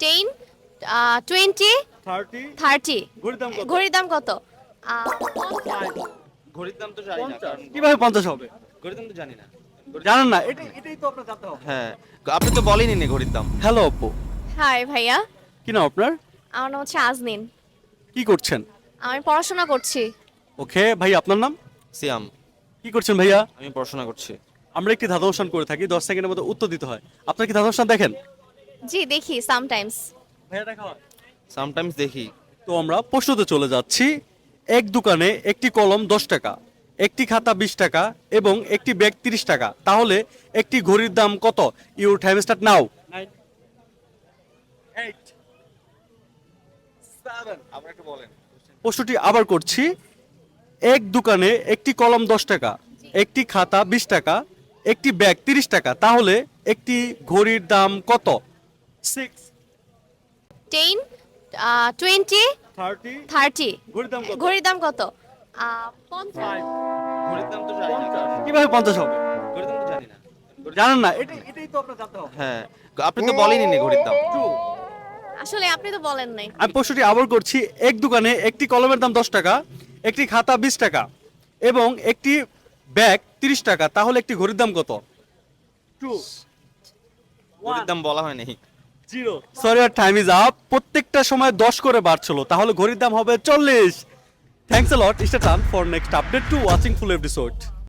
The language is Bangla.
10, 20, 30 30। ঘড়ির দাম কত? ঘড়ির দাম কত? ঘড়ির দাম তো জানি না, কারণ কিভাবে 50 হবে? ঘড়ির দাম তো জানি না। জানেন না, এটাই তো আপনার জানতে হবে। হ্যাঁ, আপনি তো বলেনই না ঘড়ির দাম। হ্যালো আপু, হাই ভাইয়া, কি নাম আপনার? আমার নাম হচ্ছে আজনিন। কি করছেন? আমি পড়াশোনা করছি। ওকে ভাই, আপনার নাম? সিয়াম। কি করছেন ভাইয়া? আমি পড়াশোনা করছি। আমরা একটি ধাঁধা অনুষ্ঠান করে থাকি, 10 সেকেন্ডের মধ্যে উত্তর দিতে হয়। আপনার কি ধাঁধা অনুষ্ঠান দেখেন? জি দেখি সামটাইমস। ভাইয়া দেখা হয়। সামটাইমস দেখি। তো আমরা প্রশ্নতে চলে যাচ্ছি। এক দোকানে একটি কলম 10 টাকা, একটি খাতা 20 টাকা এবং একটি ব্যাগ 30 টাকা, তাহলে একটি ঘড়ির দাম কত? Your time start now. 9, 8, 7। আপনারা একটু বলেন। প্রশ্নটি আবার করছি। এক দোকানে একটি কলম 10 টাকা, একটি খাতা 20 টাকা, একটি ব্যাগ 30 টাকা, তাহলে একটি ঘড়ির দাম কত? 6, 10, 20, 30। 30। ঘড়ির দাম কত? ঘড়ির দাম কত? 50। ঘড়ির দাম তো জানি না, কারণ কিভাবে 50 হবে? ঘড়ির দাম তো জানি না। জানেন না, এটাই তো আপনার জানতে হবে। হ্যাঁ, আপনি তো বলেনই না ঘড়ির দাম। আসলে আপনি তো বলেন নাই। আমি প্রশ্নটি আবার করছি। এক দোকানে একটি কলমের দাম 10 টাকা, একটি খাতা 20 টাকা এবং একটি ব্যাগ 30 টাকা, তাহলে একটি ঘড়ির দাম কত? 2, ঘড়ির দাম বলা হয় নাই। 0। সরি, আর টাইম ইজ আপ। প্রত্যেকটা সময় 10 করে বাড়ছিল, তাহলে ঘড়ির দাম হবে 40। থ্যাঙ্কস আ লট, স্টে টান for next update two watching full episode.